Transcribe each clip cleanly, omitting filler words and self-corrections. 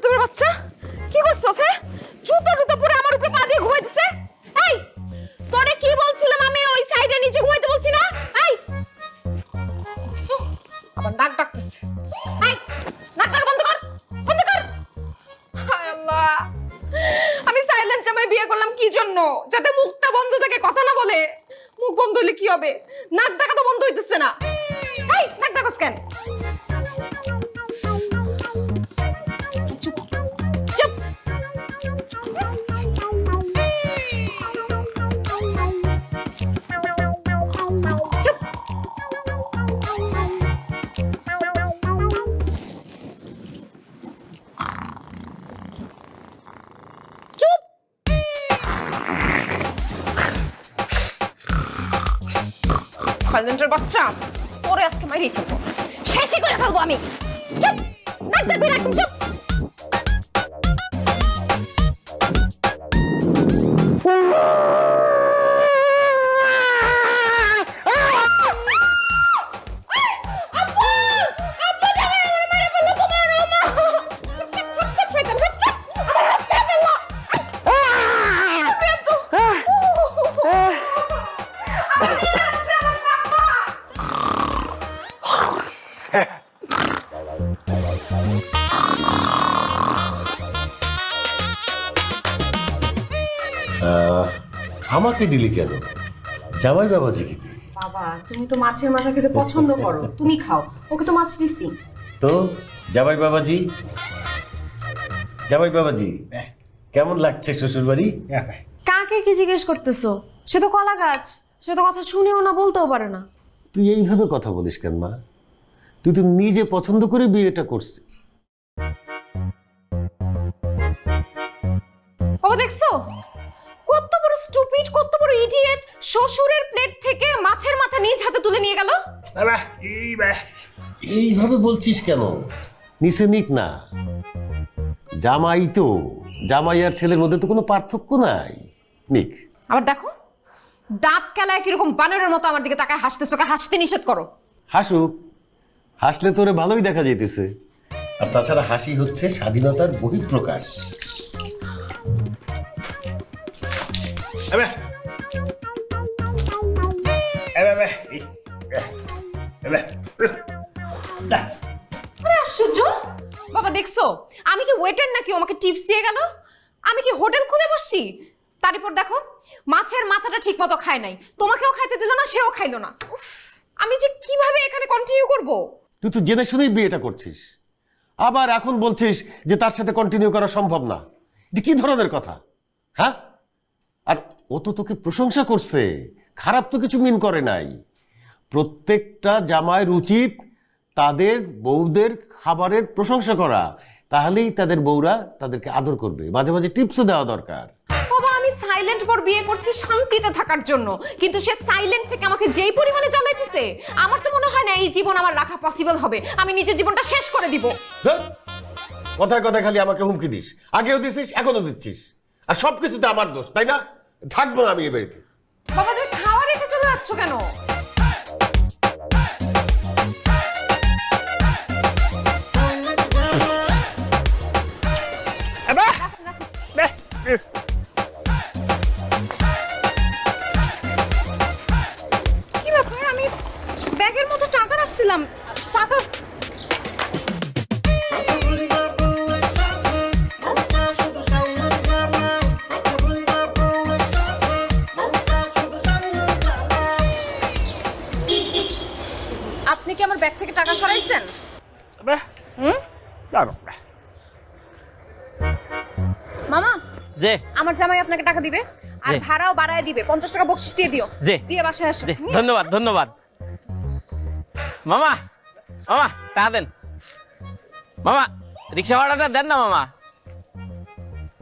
তোমার বাচ্চা কি করছো? জুতা টুতা পরে আমার উপরে পা দিয়ে ঘুমাইতেছে। এই তোরে কি বলছিলাম আমি ওই সাইডে নিচে ঘুমাইতে বলছি না? এই আবার নাক ডাকতেছে। এই নাকটা বন্ধ কর, বন্ধ কর। হায় আল্লাহ, আমি সাইলেন্ট জামাই বিয়ে করলাম কি জন্য? যাতে মুখটা বন্ধ থাকে, কথা না বলে। মুখ বন্ধ হলে কি হবে? নাক ডাকা তো বন্ধ হইতেছে না। এই নাক ডাকস কেন? চুপ চুপ। চুপ। চুপ। সাইলেন্টের বাচ্চা, তোরে আজকে মাইরেই ফেলবো, শেষই করে ফেলবো আমি। চুপ, নাক ডাকবি না, একদম চুপ। আমাকে দিলি কেন? জামাই বাবাজিকে দিই। বাবা, তুমি তো মাছের মাথা খেতে পছন্দ করো, তুমি খাও। ওকে তো মাছ দিছি। তো জামাই বাবাজি, জামাই বাবাজি কেমন লাগছে শ্বশুর বাড়ি? কাকে কি জিজ্ঞেস করতেছো? সে তো কলা গাছ, সে তো কথা শুনেও না, বলতেও পারে না। তুই এইভাবে কথা বলিস কেন মা? তুই তো নিজে পছন্দ করে বিয়েটা করছিস। বাবা দেখছো কত বড় স্টুপিড, কত বড় ইডিয়েট! শ্বশুরের প্লেট থেকে মাছের মাথা নিজ হাতে তুলে নিয়ে গেল। এইভাবে বলছিস কেন? নিচে নিক না, জামাই তো, জামাই আর ছেলের মধ্যে তো কোনো পার্থক্য নাই, নিক। আবার দেখো দাঁত কেলায় কিরকম বানরের মতো আমার দিকে তাকায় হাসতেছো। হাসতে নিষেধ করো। হাসুক, হাসলে তোরে ভালোই দেখা যাইতেছে। আর তাছাড়া হাসি হচ্ছে স্বাধীনতার বহিঃপ্রকাশ। আশ্চর্য! বাবা দেখছো আমি কি ওয়েটার নাকি আমাকে টিপস দিয়ে গেল? আমি কি হোটেল খুলে বসছি? তারপর দেখো মাছের মাথাটা ঠিক মতো খায় নাই, তোমাকেও খাইতে দিল না, সেও খাইলো না। উফ, আমি যে কিভাবে এখানে কন্টিনিউ করব? তুই তো জেনে শুনেই বিয়েটা করছিস, আবার এখন বলছিস যে তার সাথে কন্টিনিউ করা সম্ভব না। এটা কি ধরনের কথা? হ্যাঁ, আর ও তো তোকে প্রশংসা করছে, খারাপ তো কিছু মিন করে নাই। প্রত্যেকটা জামাইয়ের উচিত তাদের বউদের খাবারের প্রশংসা করা, তাহলেই তাদের বউরা তাদেরকে আদর করবে। মাঝে মাঝে টিপসও দেওয়া দরকার। বাবা আমি সাইলেন্ট পর বিয়ে করছি শান্তিতে থাকার জন্য, কিন্তু সে সাইলেন্ট থেকে আমাকে যেই পরিমাণে জ্বালাইতেছে, আমার তো মনে হয় না এই জীবন আমার রাখা পসিবল হবে। আমি নিজের জীবনটা শেষ করে দিব। কথায় কথায় খালি আমাকে হুমকি দিস, আগেও দিছিস, এখনো দিচ্ছিস, আর সবকিছুতে আমার দোষ, তাই না? থাকবো না আমি এ বাড়িতে। বাবা তুমি খাওয়া রেখে চলে যাচ্ছ কেন? কি ব্যাপার? আমি ব্যাগের মতো টাকা রাখছিলাম, টাকা আপনি কি আমার ব্যাগ থেকে টাকা সরাইছেন? মামা যে আমার জামাই আপনাকে টাকা দিবে, আর ভাড়াও বাড়ায় দিবে। 50 টাকা বকশিশ দিয়ে দিও, দিয়ে বাসায় আসো। ধন্যবাদ ধন্যবাদ। মামা মামা টাকা দেন। মামা রিক্সা ভাড়াটা দেন না মামা।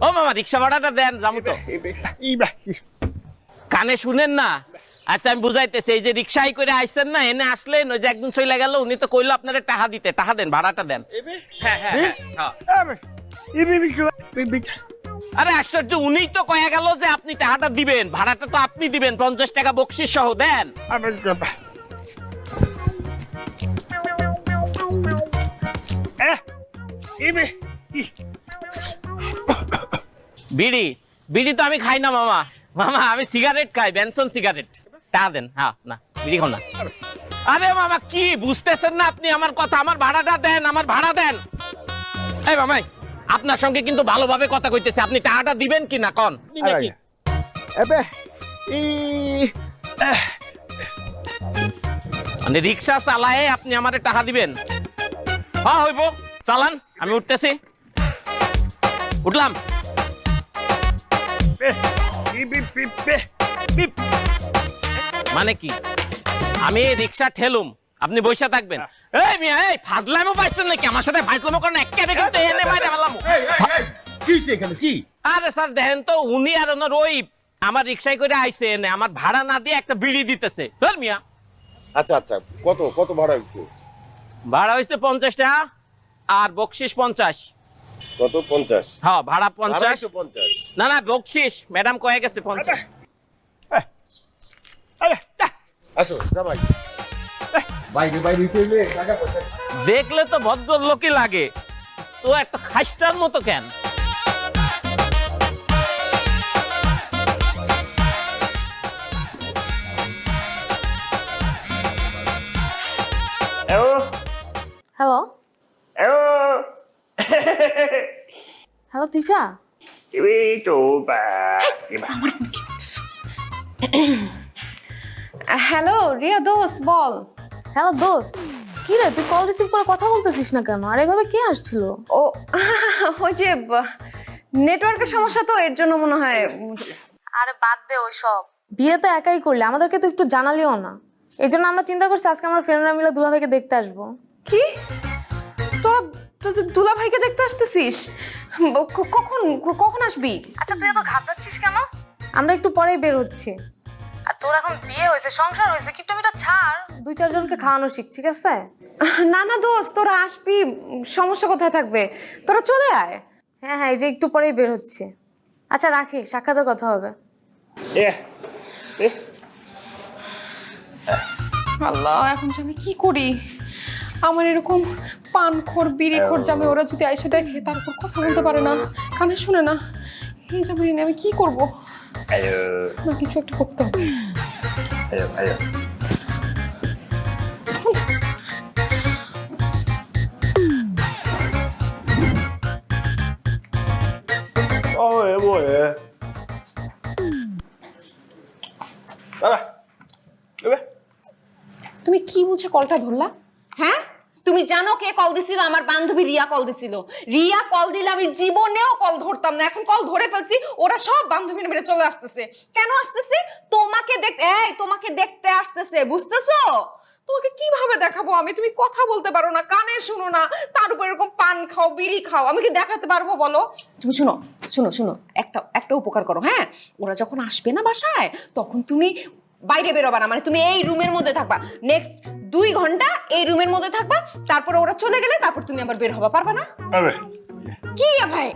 ও মামা রিক্সা ভাড়াটা দেন, যাবো তো। কানে শুনেন না? আচ্ছা আমি বুঝাইতেছি, এই যে রিক্সাই করে আইছেন না, এনে আসলেন, ওই যে একদিন চলে গেল, উনি তো কইলো আপনারা টাকা দিতে, টাকা দেন, ভাড়াটা দেন। আরে আশ্চর্য, উনিই তো কয়ে গেল যে আপনি টাকাটা দিবেন, ভাড়াটা তো আপনি দিবেন, 50 টাকা বকশিস সহ দেন। বিড়ি বিড়ি তো আমি খাই না মামা, মামা আমি সিগারেট খাই, বেনসন সিগারেট। টাকা দেন। হ্যাঁ না বিড়ি খাও না। আরে মামা কি বুঝতেছেন না আপনি আমার কথা? আমার ভাড়াটা দেন, আমার ভাড়া দেন। এই মামাই, আপনার সঙ্গে কিন্তু ভালোভাবে কথা কইতেছে, আপনি টাকাটা দিবেন কি না কোন? মানে রিক্সা চালায় আপনি আমারে টাকা দিবেন? হ্যাঁ হইব, চালান, আমি উঠতেছি। উঠলাম। মানে কি? আমি রিক্সা ঠেলুম, আপনি বসে থাকবেন? এই মিয়া, এই ফাজলামো পাইছেন নাকি আমার সাথে? ফাজলামো করেন একেবারে কিন্তু এনে মাইরে ফেলামু। কি এখানে কি? আরে স্যার দেখেন তো, উনি আর ওনার ওই আমার রিক্সায় করে আইছে, এনে আমার ভাড়া না দিয়ে একটা বিড়ি দিতেছে। ধর মিয়া। আচ্ছা আচ্ছা, কত কত ভাড়া হইছে? ভাড়া হইছে 50 টাকা আর বকশিস 50। কত? 50? হ্যাঁ ভাড়া 50। 50? না না বকশিস ম্যাডাম কয়ে গেছে 50। আসো জামাই, বাইরে বাইরে কইলে টাকা পয়সা। দেখলে তো ভদ্রলোকই লাগে, তো একটা খাস্টার মতো কেন? Hello hello Tisha, hello Riya দোস্ত, বল। হ্যালো দোস্ত, কি রে তুই কল রিসিভ করে কথা বলতেছিস না কেন? আর এভাবে কে আসছিল? ও ওই যে নেটওয়ার্কের সমস্যা, তো এর জন্য মনে হয়। আরে বাদ দে ওই সব, বিয়ে তো একাই করলে, আমাদেরকে তো একটু জানালিও না। এই জন্য আমরা চিন্তা করছি আজকে আমার ফ্রেন্ডরা মিলে দুলাভাইকে দেখতে আসবো। কি? তোরা দুলা ভাইকে দেখতে আসতেছিস? কখন কখন আসবি? আচ্ছা তুই এত ঘাবড়াচ্ছিস কেন? আমরা একটু পরেই বের হচ্ছি। আর তোর এখন বিয়ে হয়েছে, সংসার হয়েছে, কিপটামিটা ছাড়, 2-4 জনকে খাওয়ানো শিখ, ঠিক আছে? না না দোস্ত, তোরা আসবি, সমস্যা কোথায় থাকবে? তোরা চলে আয়। হ্যাঁ হ্যাঁ, এই যে একটু পরেই বের হচ্ছি। আচ্ছা রাখি, সাক্ষাতে কথা হবে। আল্লাহ, এখন যে আমি কি করি? আমার এরকম পানখোর বিড়িখোর জামে ওরা যদি আইসে দেখে, তারপর কথা বলতে পারে না, কানে শুনে না, এই জামে নিয়ে আমি কি করব? না কিছু একটা করতে হবে। তুমি কি বুঝে কলটা ধরলা? হ্যাঁ, তুমি জানো কে কল দিছিল? আমার বান্ধবী রিয়া কল দিছিল। রিয়া কল দিলে আমি জীবনেও কল ধরতাম না, এখন কল ধরে ফেলছি। ওরা সব বান্ধবী মিলে চলে আসতেছে। কেন আসতেছে? তোমাকে দেখতে, এই তোমাকে দেখতে আসতেছে, বুঝতেছো? তোমাকে কিভাবে দেখাবো আমি? তুমি কথা বলতে পারো না, কানে শুনো না, তার উপর এরকম পান খাও, বিড়ি খাও, আমি কি দেখাতে পারবো বলো? তুমি শুনো শুনো শুনো, একটা উপকার করো। হ্যাঁ, ওরা যখন আসবে না বাসায়, তখন তুমি বাইরে বেরোবা না, মানে তুমি এই রুমের মধ্যে থাকবা। নেক্সট 2 ঘন্টা এই রুমের মধ্যে থাকবা, তারপর ওরা চলে গেলে তারপর তুমি আবার বের হবা, পারবা না? কি ভাই?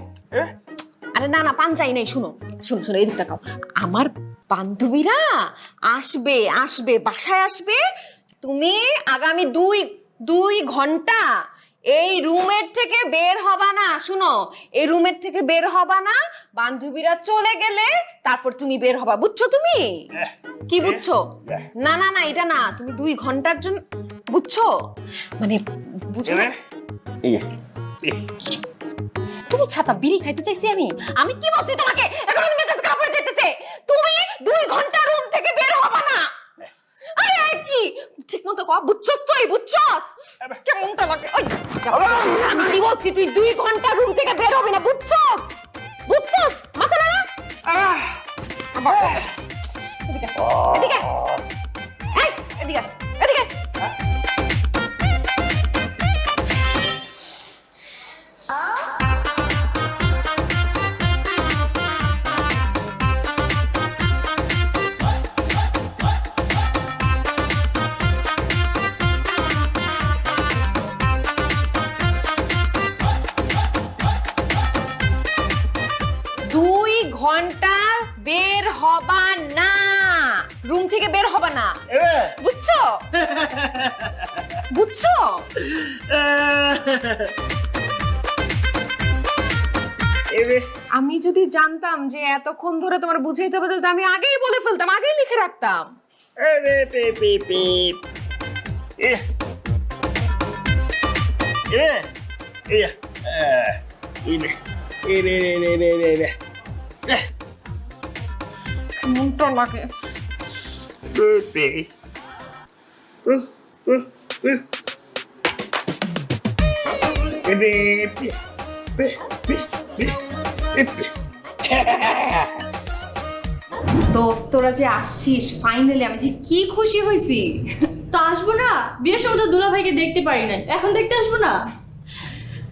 আরে না না, পান চাই নাই। শুনো শুনো শুনো, এদিক তাকাও। আমার বান্ধবীরা আসবে আসবে বাসায় আসবে, তুমি আগামী 2 ঘন্টা এই রুমের থেকে বের হবা না। শুনো, এই রুমের থেকে বের হবা না, বান্ধবীরা চলে গেলে তারপর তুমি বের হবা, বুঝছো? তুমি কি বুঝছো? না না না, এটা না, তুমি 2 ঘন্টার জন্য, বুঝছো? মানে বুঝো না? তুমি ছাতা বিড়ি খাইতে চাইছি আমি কি বলছি তোমাকে? এখন তুমি মেজাজ খারাপ হয়ে যাইতেছে। তুমি 2 ঘন্টা রুম থেকে বের হবা না। আরে কি ঠিক মতো কও, বুঝছস? তুই বুঝছস কেমনটা লাগে? ওই আমি কি বলছি, তুই 2 ঘন্টা রুম থেকে বের হবি না, বুঝছস? বুঝছস? মাথা না এদিকে এদিকে, এই এদিকে এদিকে। বুঝছো বুঝছো? আমি যদি জানতাম যে এতক্ষণ ধরে তোমার বুঝাইতে হবে তাহলে আমি আগেই বলে ফেলতাম, আগেই লিখে রাখতাম। মনটা লাগে। দোস্ত তোরা যে আসছিস ফাইনালি, আমি যে কি খুশি হয়েছি। তো আসবো না, বিয়ের সময় তো দুলা ভাইকে দেখতে পারি নাই, এখন দেখতে আসবো না?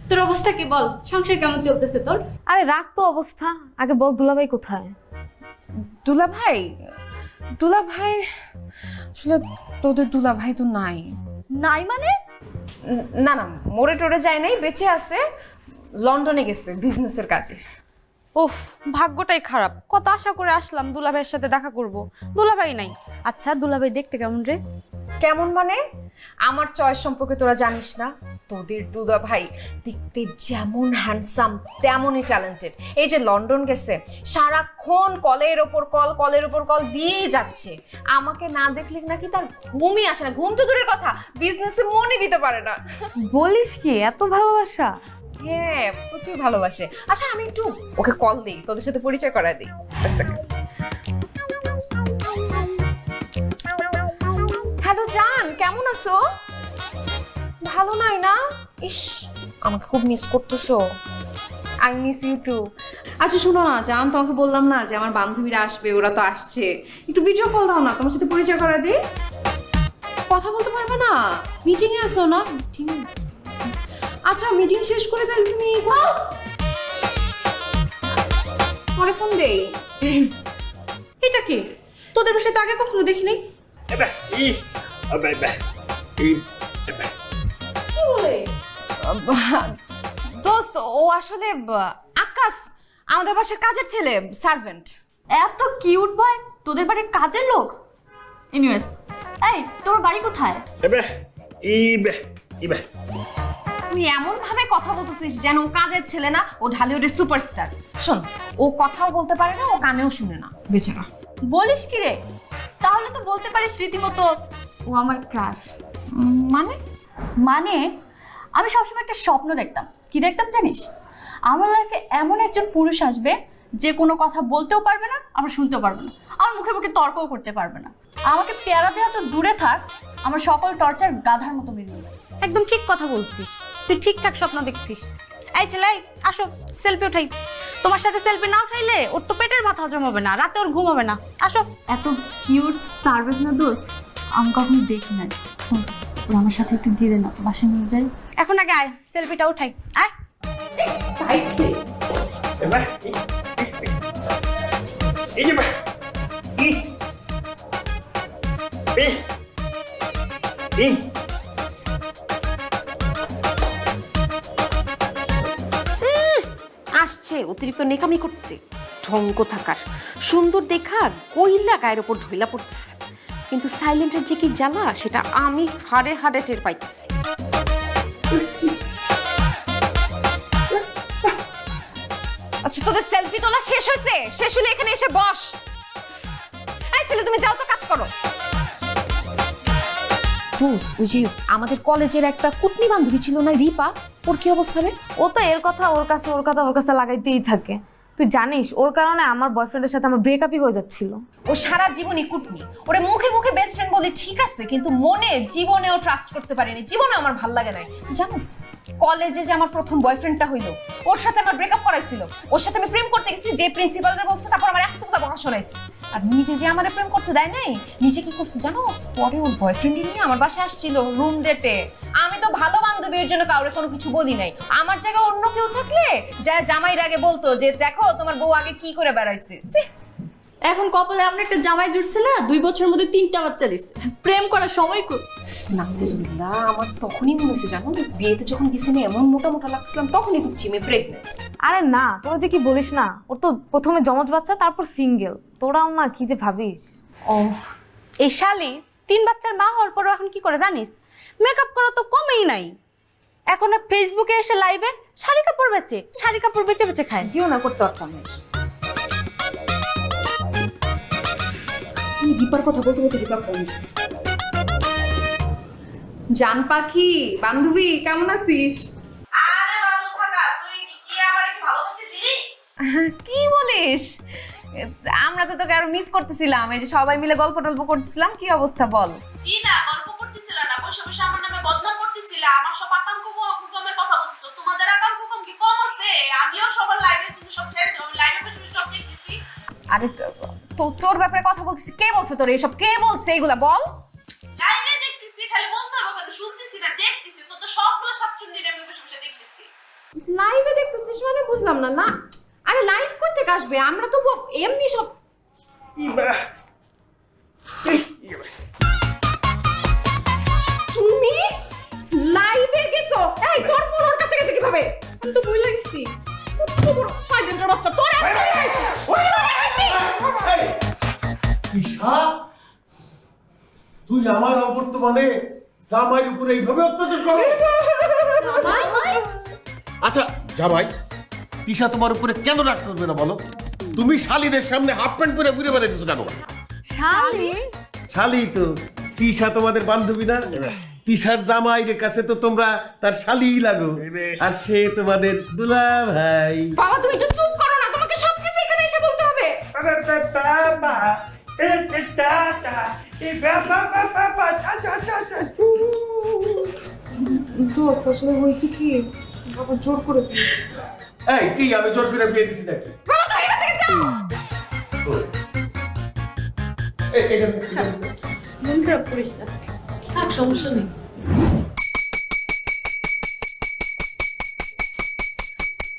তোর অবস্থা কি বল, সংসার কেমন চলতেছে তোর? আরে রাখ তো অবস্থা, আগে বল দুলাভাই কোথায়? দুলাভাই, দুলাভাই আসলে তোদের দুলাভাই তো নাই। নাই মানে? না না, মরে টরে যায় নাই, বেঁচে আছে, লন্ডনে গেছে বিজনেসের কাজে। উফ, ভাগ্যটাই খারাপ। কত আশা করে আসলাম দুলাভাইয়ের সাথে দেখা করব, দুলাভাই নাই। আচ্ছা, দুলাভাই দেখতে কেমন রে? কেমন মানে? আমার চয়েস সম্পর্কে তোরা জানিস না? তোদের দুলাভাই দেখতে যেমন হ্যান্ডসাম তেমনই ট্যালেন্টেড। এই যে লন্ডন গেছে, সারাক্ষণ কলের ওপর কল দিয়েই যাচ্ছে। আমাকে না দেখলে নাকি তার ঘুমই আসে না, ঘুম তো দূরের কথা, বিজনেসে মনই দিতে পারে না। বলিস কি, এত ভালোবাসা? হ্যাঁ, প্রচুর ভালোবাসে। আচ্ছা আমি একটু ওকে কল দিই, তোদের সাথে পরিচয় করায় দিই। হ্যালো জান, কেমন আছো? ভালো নাই না? ইস, আমাকে খুব মিস করতেছো। I miss you too. আচ্ছা শোনো না জান, তোমাকে বললাম না যে আমার বান্ধবীরা আসবে, ওরা তো আসছে, একটু ভিডিও কল দাও না, তোমার সাথে পরিচয় করায় দিই। কথা বলতে পারবে না? মিটিং এ আসো না? মিটিং? আচ্ছা মিটিং শেষ করে তাহলে তুমি পরে ফোন দেই। এটা কি? তোদের বাসায় তো আগে কখনো দেখি নাই। দোস্ত ও আসলে আকাশ, আমাদের বাসার কাজের ছেলে, সার্ভেন্ট। এত কিউট বয়, তোদের বাড়ির কাজের লোক? এনিওয়েজ, এই তোর বাড়ি কোথায়? তুই এমন ভাবে কথা বলতেছিস যেন ও কাজের ছেলে না, ও ঢালিউডের সুপারস্টার। শোন, ও কথাও বলতে পারে না, ও কানেও শুনে না বেচারা। বলিস কি রে? তাহলে তো বলতে পারিস রীতিমতো ও আমার ক্রাশ। মানে? মানে আমি সবসময় একটা স্বপ্ন দেখতাম। কি দেখতাম জানিস? আমার লাইফে এমন একজন পুরুষ আসবে যে কোনো কথা বলতেও পারবে না, আবার শুনতেও পারবে না, আমার মুখে মুখে তর্কও করতে পারবে না। আমাকে পেয়ারা দেওয়া তো দূরে থাক, আমার সকল টর্চার গাধার মতো মেনে নেবে। একদম ঠিক কথা বলছিস, তুই ঠিকঠাক স্বপ্ন দেখছিস। এই ছেলে, আসো সেলফি উঠাই। তোমার সাথে সেলফি না উঠাইলে ওর তো পেটের ভাত হজম হবে না, রাতে ওর ঘুম হবে না। আসো। এত কিউট সার্ভেন্ট না দোস্ত আমি কখনো দেখি নাই। দোস্ত ওরা আমার সাথে একটু দিয়ে দে না, বাসা নিয়ে যাই। এখন আগে আয়, সেলফিটা উঠাই। আয়। আসছে অতিরিক্ত নেকামি করতে, ঢঙ্গ থাকার, সুন্দর দেখা কইলা গায়ের ওপর ঢইলা পড়তেছে। কিন্তু সাইলেন্টের যে কি জ্বালা সেটা আমি হাড়ে হাড়ে টের পাইতেছি। আচ্ছা তোদের সেলফি তোলা শেষ হয়েছে? শেষ হলে এখানে এসে বস। এই ছেলে তুমি যাও তো, কাজ করো। দোস্ত, ওই যে আমাদের কলেজের একটা কুটনি বান্ধবী ছিল না, রিপা, ওর কি অবস্থা রে? ও তো এর কথা ওর কাছে, ওর কথা ওর কাছে লাগাইতেই থাকে। তুই জানিস ওর কারণে আমার বয়ফ্রেন্ডের সাথে আমার ব্রেকআপই হয়ে যাচ্ছিল। ও সারা জীবনই কুটনি, ওরে মুখে মুখে বেস্ট ফ্রেন্ড বলে ঠিক আছে, কিন্তু মনে জীবনেও ট্রাস্ট করতে পারিনি, জীবনে আমার ভাল লাগে নাই। তুই জানিস কলেজে যে আমার প্রথম বয়ফ্রেন্ডটা হইলো, ওর সাথে আমার ব্রেকআপ করাইছিল। ওর সাথে আমি প্রেম করতে গেছি, যে প্রিন্সিপালরা বলছে, তারপর আমার এতগুলো বকা শোনাইছে। আর নিজে যে আমাদের প্রেম করতে দেয় নাই, নিজে কি করছে জানো? পরে ওর বয়ফ্রেন্ড নিয়ে আমার বাসায় আসছিল রুম ডেটে। আমি তো ভালো বান্ধবীর জন্য কাউরে কোনো কিছু বলি নাই। আমার জায়গায় অন্য কেউ থাকলে যা জামাইর আগে বলতো যে দেখো তোমার বউ আগে কি করে বেড়াইছে। এখন কপালে আমরা একটা জামাই জুটছে না, 2 বছরের মধ্যে 3টা বাচ্চা দিচ্ছে। প্রেম করার সময় কই? নাউজুবিল্লাহ, আমার তখনই মনে হচ্ছে জানো, বিয়েতে যখন গেছি না এমন মোটা মোটা লাগছিলাম, তখনই বুঝছি আমি প্রেগনেন্ট। আরে না, তোরা যে কি বলিস না, ওর তো প্রথমে জমজ বাচ্চা, তারপর সিঙ্গেল। তোরাও না কি যে ভাবিস। ও এই শালি 3 বাচ্চার মা হওয়ার পরও এখন কি করে জানিস? মেকআপ করা তো কমেই নাই। এখন আর ফেসবুকে এসে লাইভে শাড়ি কাপড় বেচে, শাড়ি কাপড় বেচে বেচে খায়। জিও না করতে পারতাম না। দীপার কথা বলতে বলতে দীপার ফোন দিচ্ছে। জান পাখি, বান্ধবী কেমন আছিস? কি বলিস? আমরা তো তোকে আরো মিস করতেছিলাম, এই যে সবাই মিলে গল্প টল্প করতেছিলাম। কি অবস্থা বল? জি না, গল্প করতেছিল না, বসে বসে আমার নামে বদনাম করতেছিল। আমার সব আকাম কুকুমের কথা বলতেছো। তোমাদের আকাম কুকুম কি কম আছে? আমিও সবার লাইভে, তুমি সব ছেড়ে দাও, আমি লাইভে বসে সব দেখতেছি। আরে তোর ব্যাপারে কথা বলতেছি। কে বলছে তোর এইসব? কে বলছে এগুলা বল? লাইভে দেখতেছি, খালি বলতে হবে কেন? শুনতেছি না, দেখতেছি। তো সবগুলো সাতচুন্নির আমি বসে বসে দেখতেছি। লাইভে দেখতেছিস মানে বুঝলাম না। না আরে লাইভ কই থেকে আসবে? আমরা তো এমনি সব তুমি লাইভে গেছো? এই তোর ফোন ওর কাছে গেছে কিভাবে? আমি তো ভুলে গেছি। তোর সাইলেন্টের বাচ্চা তোর একদমই খাইছি। ঈশা, তুই আমার অবর্তমানে জামাইয়ের উপরে এইভাবে অত্যাচার করো? আচ্ছা জামাই, তিশা তোমার উপরে কেন রাগ করবে না বলো? তুমি শালীদের সামনে হাফ প্যান্ট পরে ঘুরে বেড়াইতেছো কেন? শালি? শালী তো তিশা তোমাদের বান্ধবী না? তিশার জামাইয়ের কাছে তো তোমরা তার শালীই লাগো, আর সে তোমাদের দুলা ভাই। বাবা তুমি একটু চুপ করো না, তোমাকে সবকিছু এখানে এসে বলতে হবে। দোস্ত আসলে হয়েছে কি, বাবা জোর করে দিয়েছে। এই কি আমি জোর করে বিয়ে দিছি নাকি? বাবা তুমি এখান থেকে যাও। মন খারাপ করিস না, থাক, সমস্যা নেই।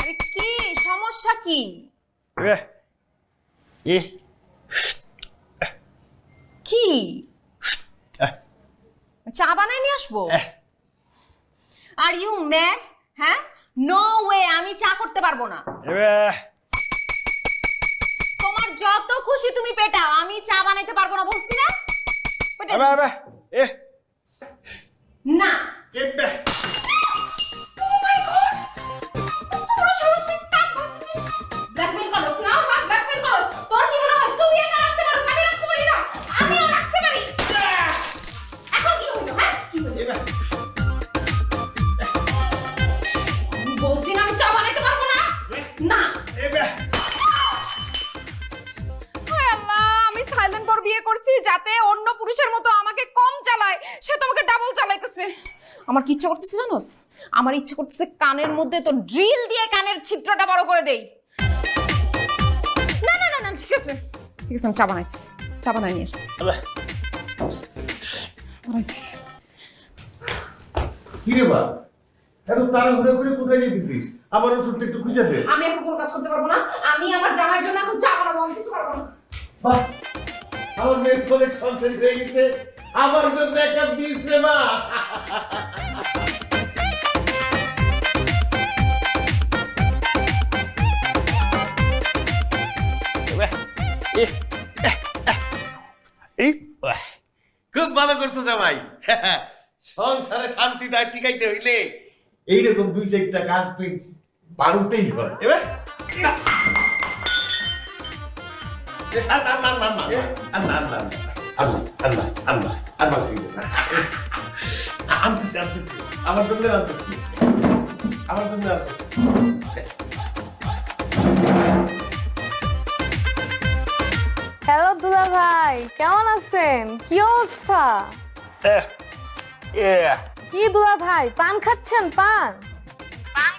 আরে কি সমস্যা কি? কি চা বানাই নিয়ে আসবো? Are you mad? হ্যাঁ, নো ওয়ে, আমি চা করতে পারবো না। তোমার যত খুশি তুমি পেটাও, আমি চা বানাইতে পারবো না বলছি না? না। Oh my God! কত বড় সাহস, তুই টাক মারতেছিস। Blackmail করস না? হ্যাঁ, blackmail করস। তোর কি মনে হয় তুই একা রাখতে পারো, আমি রাখতে পারি না? আমিও রাখতে পারি। এখন কি হইলো? হ্যাঁ, কি হইলো? আমি বলছি না আমি চা বানাইতে পারবো না। না। হায় আল্লাহ, আমি সাইলেন্ট পর বিয়ে করছি যাতে অন্য পুরুষের মতো আমাকে কম চালায়, সে তো আমাকে ডাবল চালাইতেছে। আমার কি ইচ্ছা করতেছে জানোস? আমার ইচ্ছা করতেছে কানের মধ্যে তো ড্রিল দিয়ে কানের ছিদ্রটা বড় করে দেই। না না না না, ঠিক আছে ঠিক আছে, আমি চা বানাইছি, চা বানাই নিয়ে আসছি। কি রে বা, এত তাড়াহুড়া করে কোথায় যেতেছিস? আমার ওষুধটা একটু খুঁজে দে। আমি এখন কোনো কাজ করতে পারবো না, আমি আমার জামাইয়ের জন্য এখন চা বানাবো, আমি কিছু পারবো না। বাহ, আমার মেয়ে তো অনেক সংসারী হয়ে গেছে, আমার জন্য এক কাপ দিস রে মা। খুব ভালো করছো জামাই। সংসারে শান্তি দায় টিকাইতে হইলে এইরকম 2-4টা কাজ পেয়েছি বানতেই হয়। এবার আমার জন্য আনতেছি। হ্যালো দুলা ভাই, কেমন আছেন? কি অবস্থা? কি দুলা ভাই, পান খাচ্ছেন? পান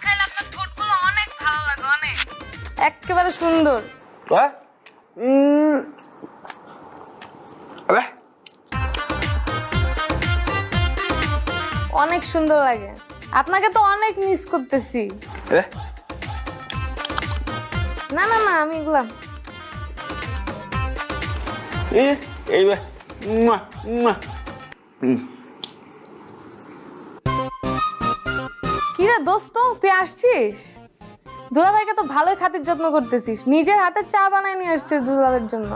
খাইলে আপনার ঠোঁটগুলো অনেক ভালো লাগে, অনেক, একেবারে সুন্দর। অনেক সুন্দর লাগে, আপনাকে তো অনেক মিস করতেছি। না না না, আমি এগুলা কিরে দোস্ত, তুই আসছিস? দুলাভাইকে তো ভালোই খাতির যত্ন করতেছিস, নিজের হাতে চা বানায় নিয়ে আসছিস দুলাভাইয়ের জন্য।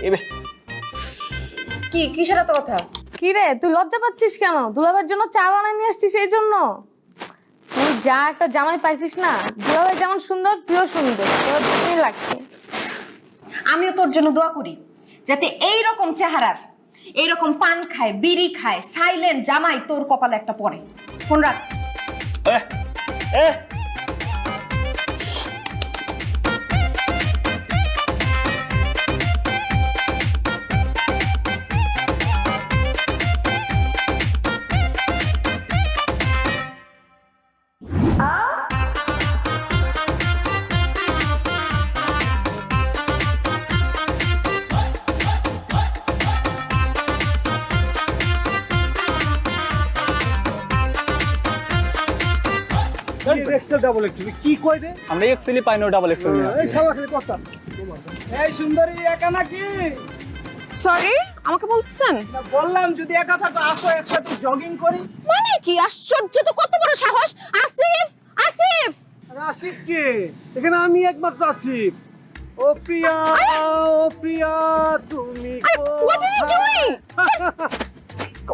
এবে কি কিসের এত কথা? কি রে তুই লজ্জা পাচ্ছিস কেন? দুলাভাইয়ের জন্য চা বানাই নিয়ে আসছিস এই জন্য? তুই যা একটা জামাই পাইছিস না, দুলাভাই যেমন সুন্দর তুইও সুন্দর, তোর দুটোই লাগছে। আমিও তোর জন্য দোয়া করি যাতে এইরকম চেহারার, এইরকম পান খায়, বিড়ি খায়, সাইলেন্ট জামাই তোর কপালে একটা পড়ে। ফোন রাখ। এক্সেল ডাবল এক্সেল কি কই রে? আমরা এক্সেলই পাই না, ডাবল এক্সেল নিয়ে এই সবার খালি কথা। এই সুন্দরী একা নাকি? সরি, আমাকে বলছেন? না বললাম যদি একা থাকো আসো একসাথে জগিং করি। মানে কি আশ্চর্য, তো কত বড় সাহস! আসিফ, আসিফ! আরে আসিফ কে? এখানে আমি একমাত্র আসিফ। ও প্রিয়া, ও প্রিয়া তুমি What are you doing?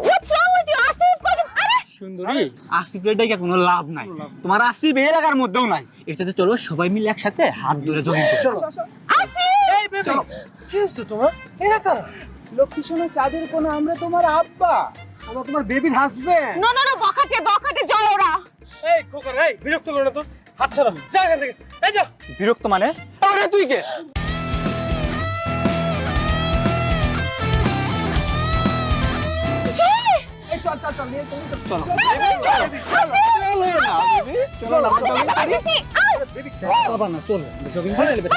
What's wrong with you, Asif? আরে সুন্দরী, আসিফ রেডাই কোনো লাভ নাই, তোমার আসিফ এই এলাকার মধ্যেও নাই। এর সাথে চলো সবাই মিলে একসাথে হাত ধরে জগিং করি। চলো। আসিফ! এই বেবি কি হচ্ছে তোমার? এরা কারা? লক্ষ্মী সোনা চাঁদের কোন আমরা তোমার আব্বা, আমরা তোমার বেবির হাজবেন্ড। নো নো নো, বকাটে বকাটে জয় ওরা। এই খোকা এই বিরক্ত করো না তো, হাত ছাড়ো, যা এখান থেকে, এই যা। বিরক্ত মানে? আরে তুই কে? এই চল চল চল নিয়ে চল চল বাবা না চলো জগিং করে নেবে।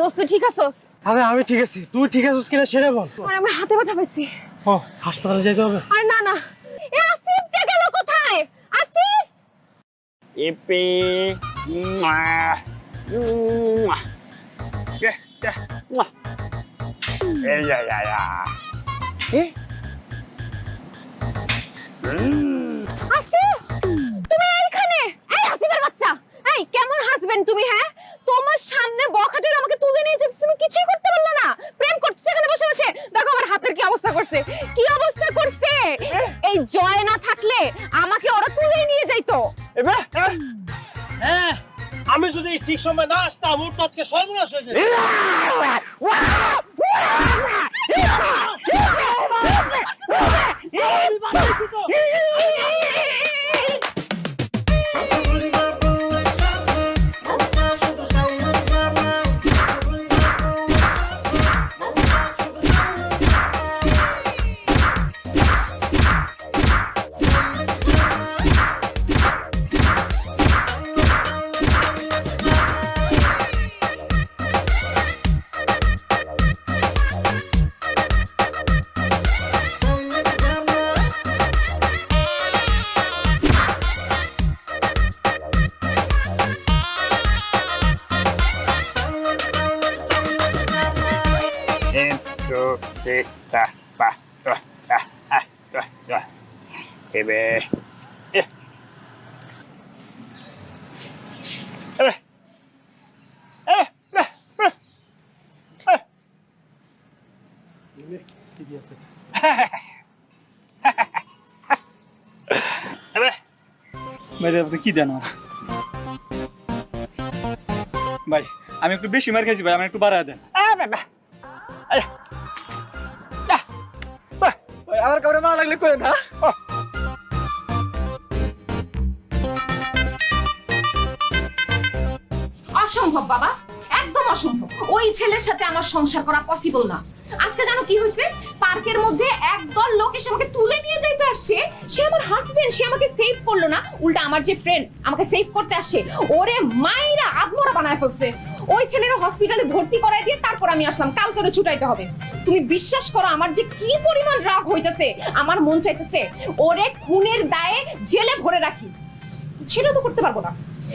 দোস্ত ঠিক আছোস? আরে আমি ঠিক আছি, তুই ঠিক আছিস কিনা সেটা বল। মানে আমি হাতে ব্যথা পাইছি। ও হাসপাতালে যেতে হবে। আরে না না, এ আসিফ কে গেল কোথায়? আসিফ! এপে এই যা যা যা আসিফ তুমি এইখানে? এই আসিফের বাচ্চা, এই কেমন হাসবেন্ড তুমি? হ্যাঁ, তোমার সামনে বখাটের আমাকে তুলে নিয়ে যেতে তুমি কিছুই করতে পারলে না। প্রেম করতেছে এখানে বসে বসে, দেখো আমার হাতের কি অবস্থা করছে, কি অবস্থা করছে। এই জয় না থাকলে আমাকে ওরা তুলে নিয়ে যাইতো। এবে হ্যাঁ, আমি যদি ঠিক সময় না আসতাম ওর তো আজকে সর্বনাশ হয়ে যেত। এবে ভাই আপনি কি দেন আমার? ভাই আমি একটু বেশি মার খাইছি ভাই, আমি একটু বাড়ায় দেন। আমার কাউরে মারা লাগলে কই না। অসম্ভব বাবা, একদম অসম্ভব। ওই ছেলের সাথে আমার সংসার করা পসিবল না। আজকে জানো কি হয়েছে? পার্কের মধ্যে একদল লোক এসে আমাকে তুলে নিয়ে যাইতে আসছে। সে আমার হাজবেন্ড, সে আমাকে সেভ করলো না, উল্টা আমার যে ফ্রেন্ড আমাকে সেভ করতে আসছে ওরে মাইরা আত্মরা বানায় ফেলছে। ওই ছেলের হসপিটালে ভর্তি করাই দিয়ে তারপর আমি আসলাম, কালকে ওরে ছুটাইতে হবে। তুমি বিশ্বাস করো আমার যে কি পরিমাণ রাগ হইতেছে, আমার মন চাইতেছে ওরে খুনের দায়ে জেলে ভরে রাখি। সেটা তো করতে পারবো না,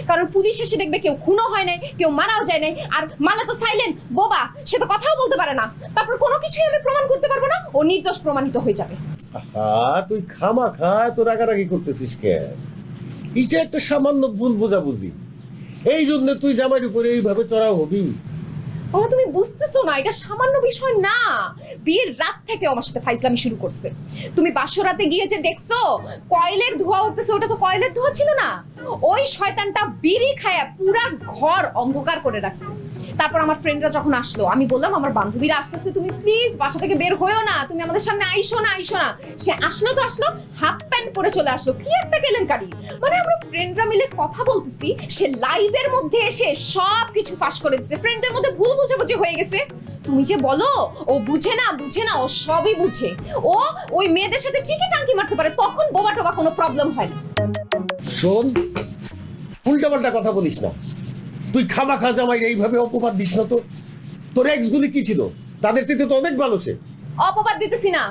কারণ পুলিশ এসে দেখবে কেউ খুনও হয় নাই, কেউ মারাও যায় নাই, আর মালা তো সাইলেন্ট বোবা, সে তো কথাও বলতে পারে না। তারপর কোনো কিছুই আমি প্রমাণ করতে পারবো না, ও নির্দোষ প্রমাণিত হয়ে যাবে। তুই খামাখা তো রাগারাগি করতেছিস কেন? এটা একটা সামান্য ভুল বোঝাবুঝি, এই জন্য তুই জামাইয়ের উপরে এইভাবে চড়াও হবি? বাবা তুমি বুঝতেছো না, এটা সামান্য বিষয় না। বিয়ের রাত থেকে আমার সাথে ফাইজলামি শুরু করছে। তুমি বাসরাতে গিয়ে যে দেখছো কয়লের ধোঁয়া উঠতেছে, ওটা তো কয়লের ধোঁয়া ছিল না। ওই শয়তানটা বিড়ি খায়া পুরা ঘর অন্ধকার করে রাখছে। তারপর আমার ফ্রেন্ডরা যখন আসলো, আমি বললাম আমার বান্ধবীরা আসতেছে, তুমি প্লিজ বাসা থেকে বের হইও না, তুমি আমাদের সামনে আইসো না, আইসো না। সে আসলো তো আসলো, হাফ প্যান্ট পরে চলে আসলো। কি একটা কেলেঙ্কারি! মানে আমরা ফ্রেন্ডরা মিলে কথা বলতেছি, সে লাইভের মধ্যে এসে সব কিছু ফাঁস করে দিচ্ছে। ফ্রেন্ডদের মধ্যে ভুল বুঝাবুঝি হয়ে গেছে। তুমি যে বলো ও বুঝে না, বুঝে না, ও সবই বুঝে। ও ওই মেয়েদের সাথে ঠিকই টাঙ্কি মারতে পারে, তখন বোবা টোবা কোনো প্রবলেম হয় না। শোন, উল্টাপাল্টা কথা বলিস না। তুই খামাখা জামাই এইভাবে অপবাদ দিস না তো। তোর এক্স গুলি কি ছিল? তাদের চেয়ে তো অনেক ভালো সে। অপবাদ দিতেছি না,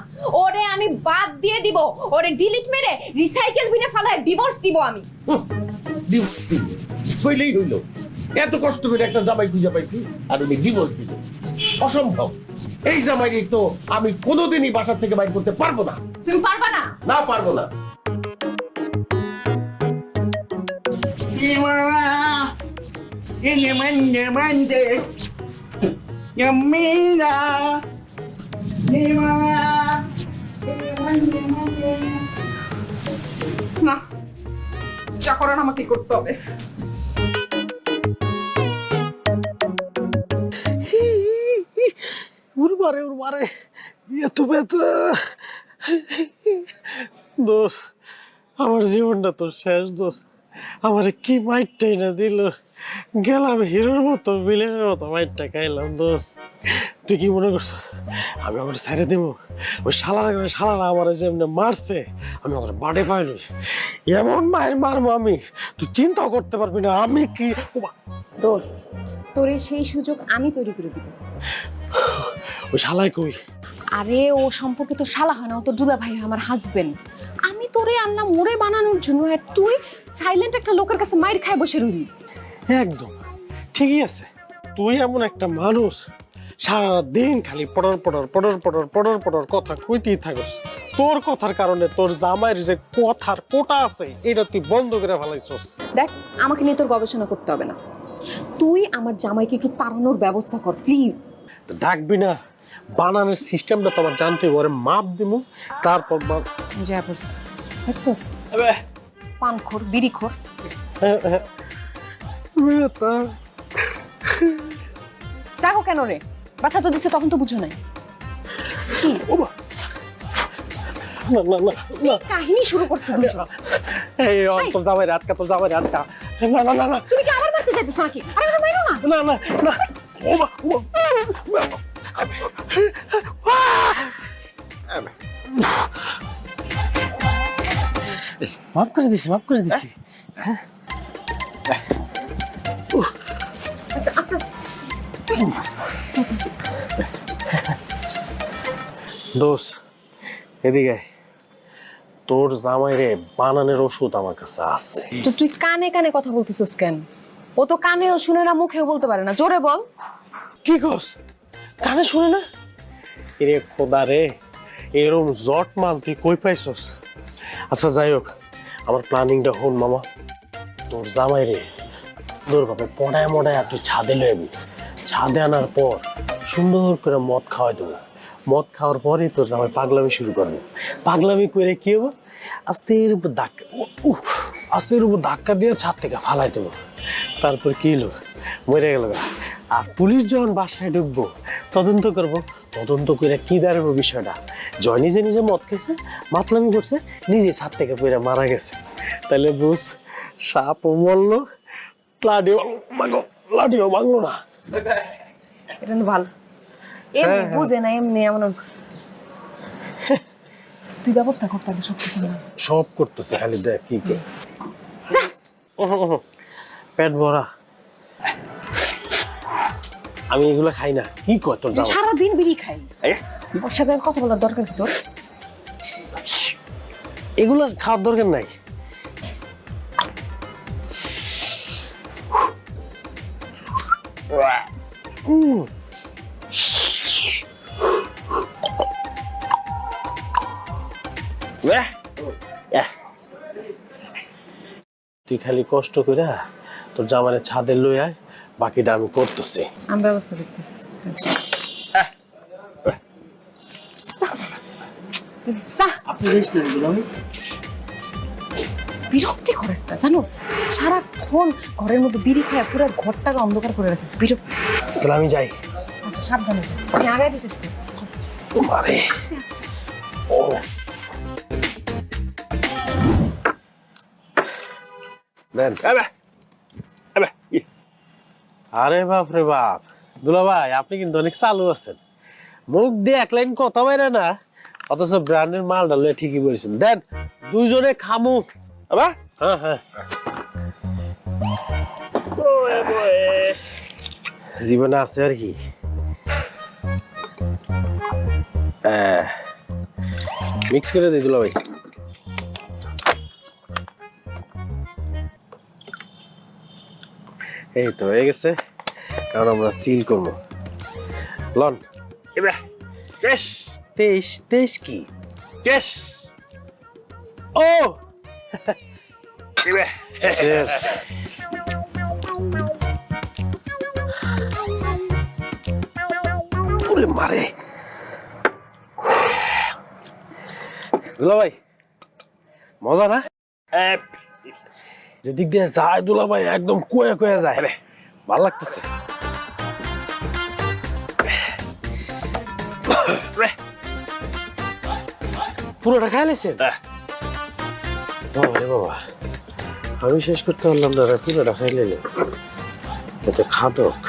ওরে আমি বাদ দিয়ে দিব, ওরে ডিলিট মেরে রিসাইকেল বিনে ফালায় ডিভোর্স দিব আমি। ডিভোর্স দিবি? হইলেই হইল। এত কষ্ট করে একটা জামাই খুঁজে পাইছি আর উনি ডিভোর্স দিব? অসম্ভব। এই জামাই তো আমি কোনোদিনই বাসা থেকে বাইর করতে পারবো না। তুমি পারবা না? না, পারবো না। না, যা করার আমাকে করতে হবে। উড়বারে এত ব্যথা। দোষ, আমার জীবনটা তো শেষ। দোষ, আমার কি মাইটটাই না দিল। গেলাম হিরোর মতো, ভিলেনের মতো মাইটটা খাইলাম। দোষ, তুই কি মনে করছ আমি আমার ছেড়ে দেবো? ওই শালারা আমার যেমনি মারছে, আমি আমার বাড়ে পাইনি। এমন মায়ের মারবো আমি, তুই চিন্তাও করতে পারবি না। আমি কি দোস্ত, তোরে সেই সুযোগ আমি তৈরি করে দিব। ওই শালাই কই? আরে ও সম্পর্কে তো শালা হয় না, ও তো দুলা ভাই, আমার হাজবেন্ড। আমি তোরে আনলাম ওরে বানানোর জন্য, আর তুই সাইলেন্ট একটা লোকের কাছে মাইর খায় বসে রইলি। একদম ঠিকই আছে। তুই এমন একটা মানুষ, সারা দিন খালি পড়র কথা কইতেই থাকস। তোর কথার কারণে তোর জামাইয়ের যে কথার কোটা আছে এটা তুই বন্ধ করে ফেলাইছস। দেখ, আমাকে নিয়ে তোর গবেষণা করতে হবে না। তুই আমার জামাইকে একটু তাড়ানোর ব্যবস্থা কর প্লিজ। ডাকবি না, বানানোর সিস্টেমটা তোমার জানতে হবে। মাপ দিমু, তারপর যা বলছিস দেখছস, পানখোর বিড়িখোর। দেখো কেন রে, ব্যথা তো দিচ্ছে, তখন তো বুঝো নাই। কি কাহিনী শুরু করছে দুজন। এই তোর জামাইরে আটকা, তোর জামাইরে আটকা। না তুমি কি আবার মারতে চাইতেছো নাকি? আরে আরে মাইরো না। না মাফ করে দিছি। হ্যাঁ, আস্তে আস্তে। দোষ, এদিকে তোর জামাইরে বানানোর ওষুধ আমার কাছে আছে। তো তুই কানে কানে কথা বলতেছিস কেন? ও তো কানেও শুনে না, মুখেও বলতে পারে না। জোরে বল। কি কস? কানে শুনে না? এরে খোদা রে, এরম জট মাল তুই কই পাইছস? আচ্ছা যাই হোক, আমার প্ল্যানিংটা হন মামা। তোর জামাই রে তোর ভাবে পড়ায় মডায় তুই ছাদে লইবি। ছাদে আনার পর সুন্দর করে মদ খাওয়াই দেবো। মদ খাওয়ার পরে তোর জামাই পাগলামি শুরু করবে। পাগলামি করে কি হবো, আস্তের উপর ধাক্কা দিয়ে ছাদ থেকে ফালাই দেবো। তারপর কি হলো, মরে গেল। আর পুলিশ যখন বাসায় ঢুকবো, তদন্ত করবো। তদন্ত করে কি দাঁড়াবো বিষয়টা, জয় নিজে নিজে মদ খেয়েছে, মাতলামি করছে, নিজে ছাদ থেকে পড়ে মারা গেছে। তাহলে বুঝ, সাপও মরলো, লাঠিও ভাঙলো না। এটা তো ভালো। এমনি বুঝে না এমনি এমন তুই ব্যবস্থা করতে হবে সবকিছু না সব করতেছে খালি দেখ কি কে পেট ভরা আমি এগুলো খাই না কি কয় তোর জামাই সারাদিন বিড়ি খাই ওর সাথে কথা বলার দরকার কি তোর এগুলো খাওয়ার দরকার নাই তুই খালি কষ্ট কইরা তোর জামানের ছাদে লই আয় বাকিটা আমি করতেছি আমি ব্যবস্থা করতেছি বিরক্তি করে একটা জানোস সারাক্ষণ ঘরের মধ্যে বিড়ি খায় পুরো ঘরটাকে অন্ধকার করে রাখে বিরক্তি তাহলে আমি যাই আচ্ছা সাবধানে যা আমি আগায় দিতেছি মারে ও দেন আরে বাপ রে বাপ দুলা ভাই আপনি কিন্তু অনেক চালু আছেন মুখ দিয়ে এক লাইন কথা বাইরে না অথচ ব্র্যান্ডের মাল ডালে ঠিকই বলেছেন দেন দুইজনে খামু আবা হ্যাঁ হ্যাঁ জীবনে আছে আর কি মিক্স করে দিই দুলা ভাই এই তো হয়ে গেছে কারণ আমরা সিল করবো লন এবার তেইশ কি ও Cheers. ওরে মারে দুলা ভাই মজা না যেদিক দিয়ে যায় দুলা ভাই একদম কুয়া কুয়া যায় ভালো লাগতেছে পুরোটা খাই লেছেন বাবা রে বাবা আমি শেষ করতে পারলাম না পুরোটা খাই লেলে এটা খাদক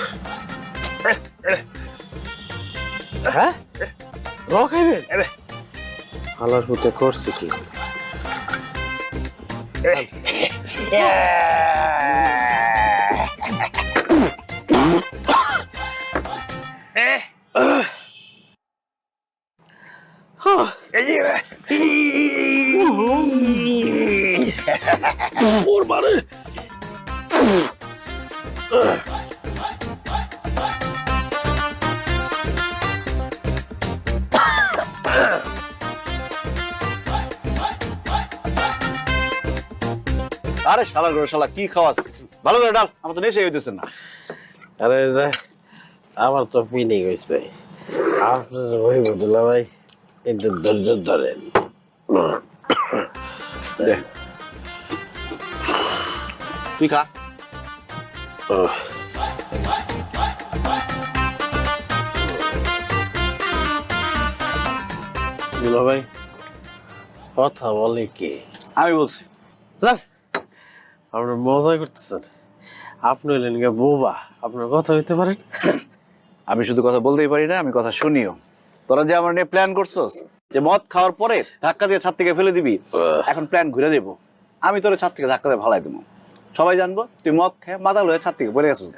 হ্যাঁ র খাইবেন আলার পুতে করছে কি ওর মারে আরে শালা গো শালা কি খাওয়াস ভালো করে ডাল আমার তো নেশে হইতেছে না আরে আমার তো পিনি গেছে আপনার ওই বদলা ভাই একটু ধৈর্য ধরেন তুই খা দুলা ভাই কথা বলে কি আমি বলছি স্যার আপনার মজা করতেছেন আপনি হলেন গা বোবা আপনার কথা হইতে পারেন আমি শুধু কথা বলতেই পারি না আমি কথা শুনিও তোরা যে আমার নিয়ে প্ল্যান করছস যে মদ খাওয়ার পরে ধাক্কা দিয়ে ছাদ থেকে ফেলে দিবি এখন প্ল্যান ঘুরে দেবো আমি তোর ছাদ থেকে ধাক্কা দিয়ে ভালাই দেবো সবাই জানবো তুই মদ খেয়ে মাতাল হয়ে ছাদ থেকে পড়ে গেছিস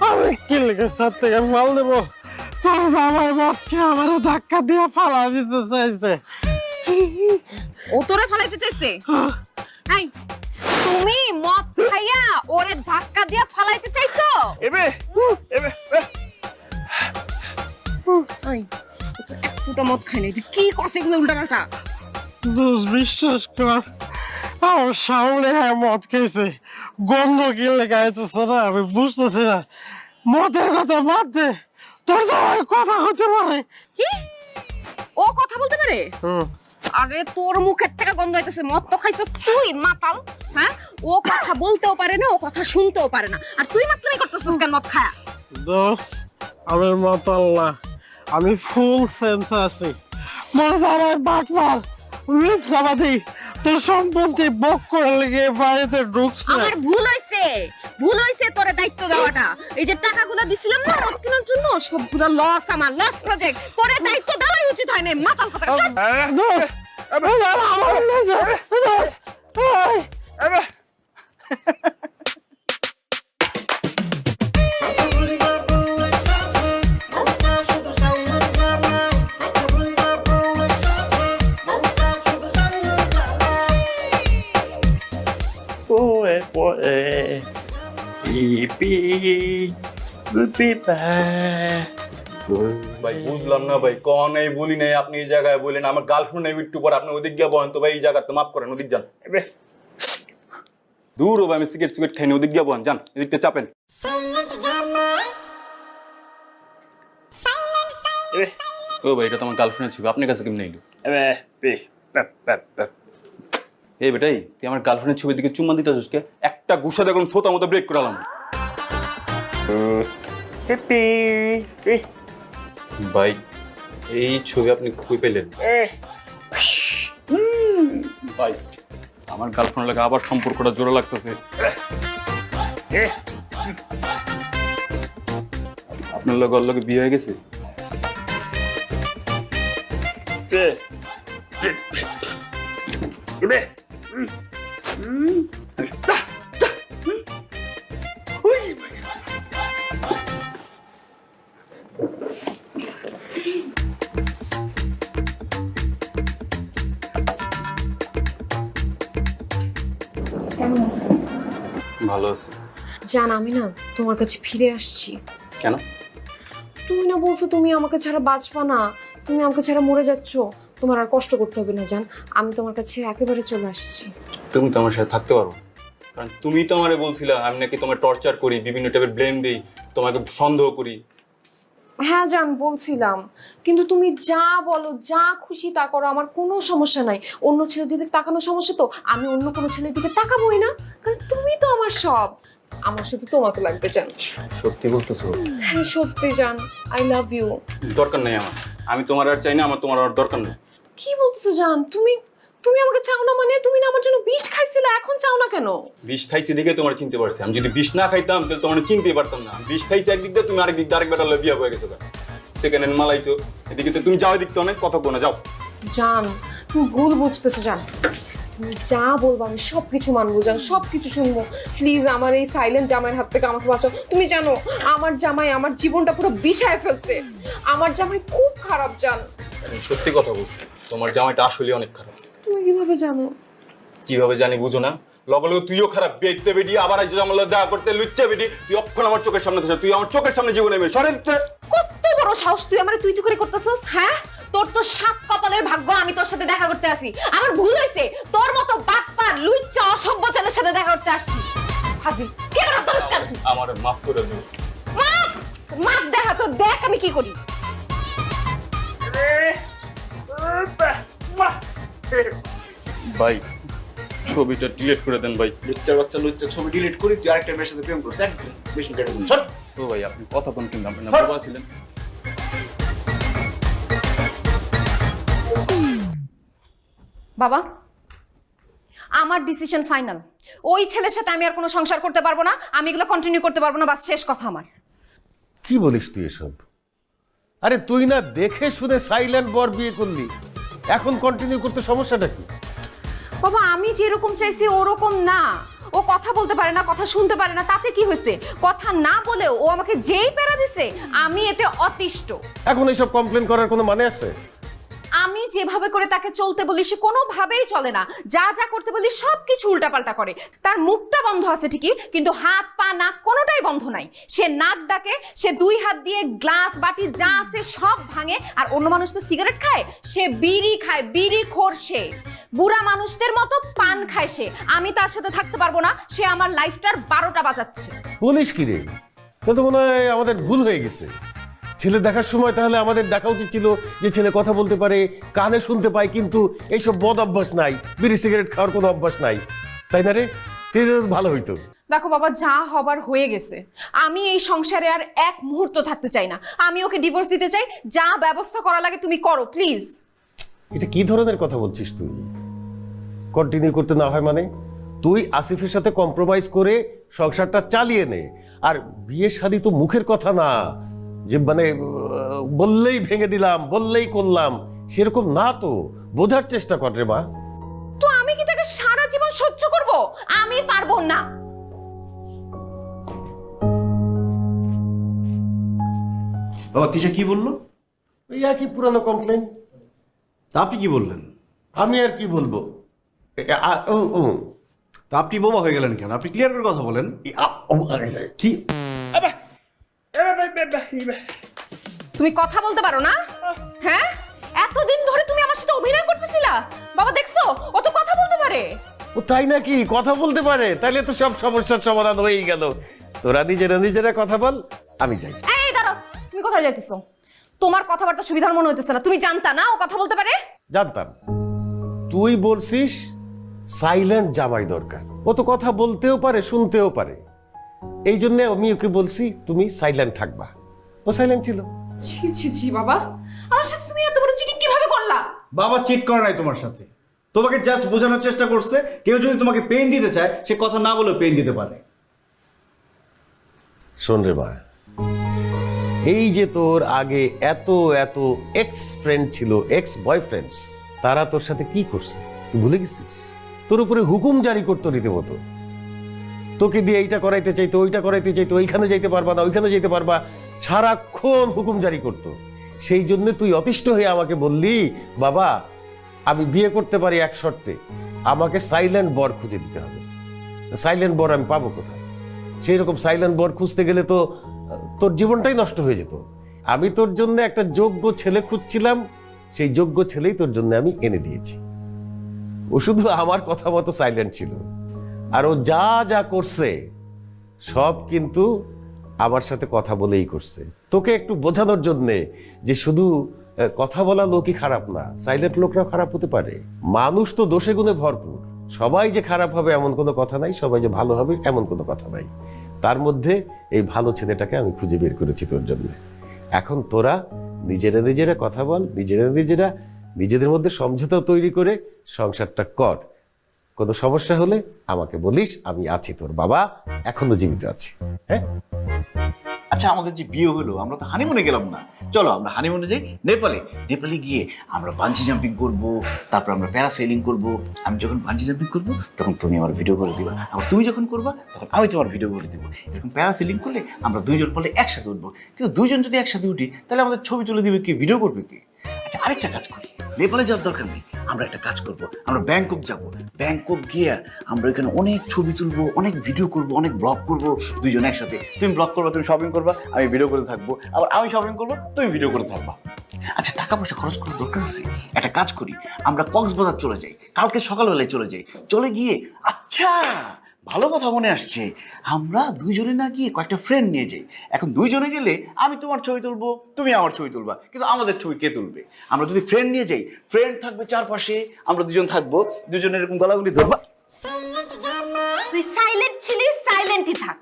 আমি কি লেগে ছাদ থেকে মাল দেবো তোর বাবার মদকে আমার ধাক্কা দিয়ে ফালা দিতে চাইছে ও তোরে ফালাইতে চাইছে হাই তুমি মদ খাইয়া ওরে ধাক্কা দিয়া ফালাইতে চাইছো এই তো এক ফুটা মদ খাই নাই তুই কি করছিস এগুলো উল্টাপাল্টা দোষ বিশ্বাস কর আমার সামনে মদ খেয়েছে গন্ধ কি লেগে আইতেছে না আমি বুঝতেছি না মদের কথা বাদ দে তোর জামাই কথা হতে পারে কি ও কথা বলতে পারে? আরে তোর মুখের থেকে গন্ধ হইতেছে, মদ তো খাইছিস তুই মাতাল। হ্যাঁ, ও কথা বলতেও পারে না, ও কথা শুনতেও পারে না, আর তুই মাতলামি করতেছিস কেন মদ খায়া? দোস্ত আমি মাতাল না, আমি ফুল সেন্স আছি। তোর বাবার বাটপাল মিথ্যাবাদী তোর সম্পত্তি বক করে লেগে বাড়িতে ঢুকছে। আমার ভুল হইছে তোরে দায়িত্ব দেওয়াটা। এই যে টাকাগুলো দিছিলাম না মদ কেনার জন্য, সবগুলো লস, আমার লস প্রজেক্ট। তোরে দায়িত্ব দেওয়াই উচিত হয় না, মাতাল কথা সব। দোস্ত আমার ভাই বুঝলাম না ভাই, কন এই বলি নাই, আপনি এই জায়গায় বলেন আমার গার্লফ্রেন্ড নেই একটু পর, আপনি ওদিক গিয়ে বলেন তো ভাই, এই জায়গাতে মাফ করেন, ওদিক যান। দূর ভাই, আমি সিগারেট খাইনি, ওদিক গিয়ে বলেন, যান এদিকটা চাপেন। ও ভাই, এটা তো আমার গার্লফ্রেন্ড ছিল, আপনার কাছে কেমন এলো? এই বেটাই, তুই আমার গার্লফ্রেন্ডের ছবির দিকে চুম্মা দিতে আসছিস কে? একটা গুসা দেখুন থোতা মতো ব্রেক করালাম। ভাই এই ছবি আপনি কই পেলেন? ভাই আমার গার্লফ্রেন্ড লাগে আবার সম্পর্কটা জোড়া লাগতেছে। আপনার লগে বিয়ে হয়ে গেছে? ভালো আছে। জান, আমি না তোমার কাছে ফিরে আসছি। কেন? তুমি না বলছো তুমি আমাকে ছাড়া বাঁচবা না, তুমি আমাকে ছাড়া মরে যাচ্ছ, তোমার আর কষ্ট করতে হবে না জান, আমি তোমার কাছে একেবারে চলে আসছি। তুমি তো আমার সাথে থাকতে পারো, কারণ তুমি তো আমারে বলছিলা আমি নাকি তোমার টর্চার করি, বিভিন্ন টাইপের ব্লেম দিই, তোমাকে সন্দেহ করি। হ্যাঁ জান, বলছিলাম, কিন্তু তুমি যা বলো, যা খুশি তা করো, আমার কোনো সমস্যা নাই। অন্য ছেলের দিকে তাকানোর সমস্যা তো, আমি অন্য কোনো ছেলের দিকে তাকাবোই না, কারণ তুমি তো আমার সব। আমার শুধু তোমাকে লাগবে জান। সত্যি বলতেছো? হ্যাঁ সত্যি জান, আই লাভ ইউ। দরকার নেই আমার, আমি তোমার আর চাই না, আমার তোমার আর দরকার নেই। কি বলতেছো জান? তুমি তুমি আমাকে চাও না মানে? তুমি না আমার জন্য বিষ খাইছিলে, এখন চাও না কেন? বিষ খাইছি দেখে তোমার চিনতে পারছি, আমি যদি বিষ না খাইতাম তাহলে তোমার চিনতেই পারতাম না। বিষ খাইছি একদিক দিয়ে, তুমি আরেক দিক দিয়ে আরেক বেটার বিয়ে হয়ে গেছো, সেকেন্ড হ্যান্ড মালাইছো, এদিকে তো তুমি যাও, এদিক তো অনেক কথা বলো, যাও। জান তুমি ভুল বুঝতেছো জান, তুমি যা বলবো আমি সবকিছু মানবো জান, সবকিছু শুনবো। প্লিজ আমার এই সাইলেন্ট জামাইয়ের হাত থেকে আমাকে বাঁচাও। তুমি জানো আমার জামাই আমার জীবনটা পুরো বিষায় ফেলছে, আমার জামাই খুব খারাপ জান। আমি সত্যি কথা বলছি, তোমার জামাইটা আসলে অনেক খারাপ। তুমি কিভাবে জানো? কিভাবে জানি বুঝো না? লগে লগে তুইও খারাপ, বেইতে বেডি, আবার আইছো আমার লগে দেখা করতে, লুচ্চা বেডি, তুই অক্ষণ আমার চোখের সামনে থেকে, তুই আমার চোখের সামনে জীবনে মেয়ে সরেন। কত বড় সাহস তুই আমারে তুই করে করতেছস? হ্যাঁ, তোর তো সাত কপালের ভাগ্য আমি তোর সাথে দেখা করতে আসি। আমার ভুল হইছে, তোর মতো বাটপার লুচ্চা অসভ্য ছেলের সাথে দেখা করতে আসছি। হাজি কে বড় তোর স্কার, আমারে মাফ করে দিও। মাফ মাফ দেখা তো, দেখ আমি কি করি। ভাই ছবিটা ডিলিট করে দেন ভাই। লুচ্চা ছবি ডিলিট করি, তুই আরেকটা মেয়ের সাথে প্রেম করছিস, একদম বেশি কেটে দিন। সর ও ভাই, আপনি কথা কোন কিন্তু আপনি না বাবা ছিলেন। বাবা, আমার ডিসিশন ফাইনাল। ওই ছেলের সাথে আমি আর কোনো সংসার করতে পারবো না, আমি এগুলো কন্টিনিউ করতে পারবো না, বাস শেষ কথা আমার। কি বলিস তুই এসব? আরে তুই না দেখে শুনে সাইলেন্ট বর বিয়ে করলি, এখন কন্টিনিউ করতে সমস্যাটা কি? বাবা আমি যেরকম চাইছি ওরকম না, ও কথা বলতে পারে না, কথা শুনতে পারে না, তাতে কি হয়েছে? কথা না বলেও ও আমাকে যেই পেরা দিছে, আমি এতে অতিষ্ঠ। এখন এইসব কমপ্লেন করার কোনো মানে আছে? আমি যেভাবে করে তাকে চলতে বলি সে কোনোভাবেই চলে না, যা যা করতে বলি সবকিছু উল্টাপাল্টা করে। তার মুখটা বন্ধ আছে ঠিকই, কিন্তু হাত পা নাক কোনোটাই বন্ধ নাই। সে নাক ডাকে, সে দুই হাত দিয়ে গ্লাস বাটি যা আছে সব ভাঙে, আর অন্য মানুষ তো সিগারেট খায়, সে বিড়ি খায়, বিড়ি খোর। সে বুড়া মানুষদের মতো পান খায় সে। আমি তার সাথে থাকতে পারবো না, সে আমার লাইফটার 12টা বাজাচ্ছে। বলিস কি রে? তো মনে হয় আমাদের ভুল হয়ে গেছে। ছেলে দেখার সময় তাহলে আমাদের দেখা উচিত ছিল যে ছেলে কথা বলতে পারে, কানে শুনতে পায়, কিন্তু এইসব বদ অভ্যাস নাই, বিড়ি সিগারেট খাওয়ার কোনো অভ্যাস নাই, তাই না রে? ভালো হইতো। দেখো বাবা, যা হবার হয়ে গেছে। আমি এই সংসারে আর এক মুহূর্ত থাকতে চাই না। আমি ওকে ডিভোর্স দিতে চাই। যা ব্যবস্থা করা লাগে তুমি করো প্লিজ। এটা কি ধরনের কথা বলছিস তুই? কন্টিনিউ করতে না হয় মানে? তুই আসিফের সাথে কম্প্রোমাইজ করে সংসারটা চালিয়ে নে। আর বিয়ে শাদী তো মুখের কথা না যে মানে বললেই ভেঙে দিলাম, বললেই করলাম, সেরকম না তো। বোঝার চেষ্টা কর রে মা। তো আমি কি তাকে সারা জীবন সহ্য করব? আমি পারবো না। বাবা তিশা কি বললো? ওই একই পুরানো কমপ্লেন। তা আপনি কি বললেন? আমি আর কি বলবো? তা আপনি বোবা হয়ে গেলেন কেন? আপনি ক্লিয়ার করে কথা বলেন। কি তুমি কথা বলতে পারো না? হ্যাঁ, এতদিন ধরে তুমি আমার সাথে অভিনয় করতেছিলা। বাবা দেখছো, ও তো কথা বলতে পারে। ও তাই নাকি? কথা বলতে পারে? তাহলে তো সব সমস্যার সমাধান হয়েই গেল। তোরা নিজেরা কথা বল, আমি যাই। এই দাঁড়াও, তুমি কোথায় যাইতেছো? তোমার কথাবার্তা সুবিধার মনে হইতেছে না। তুমি জানতা না ও কথা বলতে পারে? জানতাম। তুই বলছিস সাইলেন্ট জামাই দরকার। ও তো কথা বলতেও পারে, শুনতেও পারে। এই জন্য আমি ওকে বলছি তুমি সাইলেন্ট থাকবা। ও সাইলেন্ট ছিল। ছি ছি ছি বাবা, আমার সাথে তুমি এত বড় চিটিং কিভাবে করলা? বাবা চিট করে নাই তোমার সাথে, তোমাকে জাস্ট বোঝানোর চেষ্টা করছে কেউ যদি তোমাকে পেইন দিতে চায় সে কথা না বলেও পেইন দিতে পারে। শোন রে মা, এই যে তোর আগে এত এত এক্স ফ্রেন্ড ছিল, এক্স বয়ফ্রেন্ডস, তারা তোর সাথে কি করছে তুই ভুলে গেছিস? তোর উপরে হুকুম জারি করতো রীতিমতো। তোকে দিয়ে এইটা করাইতে চাইতো, ওইটা করাইতে চাইতো, ওইখানে যাইতে পারবা না, ওইখানে যাইতে পারবা, সারাক্ষণ হুকুম জারি করতো। সেই জন্য তুই অতিষ্ঠ হয়ে আমাকে বললি, বাবা আমি বিয়ে করতে পারি এক শর্তে, আমাকে সাইলেন্ট বর খুঁজে দিতে হবে। সাইলেন্ট বর আমি পাবো কোথায়? সেই রকম সাইলেন্ট বর খুঁজতে গেলে তো তোর জীবনটাই নষ্ট হয়ে যেত। আমি তোর জন্য একটা যোগ্য ছেলে খুঁজছিলাম, সেই যোগ্য ছেলেই তোর জন্য আমি এনে দিয়েছি। ও শুধু আমার কথা মতো সাইলেন্ট ছিল। আর ও যা যা করছে সব কিন্তু আমার সাথে কথা বলেই করছে, তোকে একটু বোঝানোর জন্যে যে শুধু কথা বলা লোকই খারাপ না, সাইলেন্ট লোকরাও খারাপ হতে পারে। মানুষ তো দোষে গুণে ভরপুর। সবাই যে খারাপ হবে এমন কোনো কথা নাই, সবাই যে ভালো হবে এমন কোনো কথা নাই। তার মধ্যে এই ভালো ছেলেটাকে আমি খুঁজে বের করেছি তোর জন্য। এখন তোরা নিজেরা কথা বল, নিজেদের মধ্যে সমঝোতা তৈরি করে সংসারটা কর। কোনো সমস্যা হলে আমাকে বলিস, আমি আছি, তোর বাবা এখনো জীবিত আছে। হ্যাঁ আচ্ছা আমাদের যে বিয়ে হলো, আমরা তো হানিমুনে গেলাম না। চলো আমরা হানিমুনে যাই নেপালে গিয়ে আমরা বাঞ্জি জাম্পিং করব, তারপর আমরা প্যারাসেলিং করব। আমি যখন বাঞ্জি জাম্পিং করব তখন তুমি আমার ভিডিও করে দিবা, আবার তুমি যখন করবা তখন আমি তোমার ভিডিও করে দেবো। এরকম প্যারাসেলিং করলে আমরা দুইজন পারলে একসাথে উঠবো, কিন্তু দুইজন যদি একসাথে উঠি তাহলে আমাদের ছবি তুলে দিবে কি, ভিডিও করবে কি? আচ্ছা আরেকটা কাজ করি, নেপালে যাওয়ার দরকার নেই, আমরা একটা কাজ করব, আমরা ব্যাংকক যাব। ব্যাংকক গিয়ে আমরা এখানে অনেক ছবি তুলবো, অনেক ভিডিও করব, অনেক ব্লগ করব দুইজন একসাথে। তুমি ব্লগ করবা, তুমি শপিং করবা, আমি ভিডিও করে থাকবো, আবার আমি শপিং করবো, তুমি ভিডিও করে থাকবা। আচ্ছা টাকা পয়সা খরচ করার দরকার আছে, একটা কাজ করি, আমরা কক্সবাজার চলে যাই, কালকে সকালবেলায় চলে যাই। চলে গিয়ে আচ্ছা ভালো কথা মনে আসছে, আমরা দুইজনে না গিয়ে কয়েকটা ফ্রেন্ড নিয়ে যাই। এখন দুইজনে গেলে আমি তোমার ছবি তুলবো, তুমি আমার ছবি তুলবা, কিন্তু আমাদের ছবি কে তুলবে? আমরা যদি ফ্রেন্ড নিয়ে যাই, ফ্রেন্ড থাকবে চারপাশে, আমরা দুজন থাকবো, দুজনের এরকম গলাগুলি ধরবা। তুই সাইলেন্ট ছিলিস, সাইলেন্টই থাক।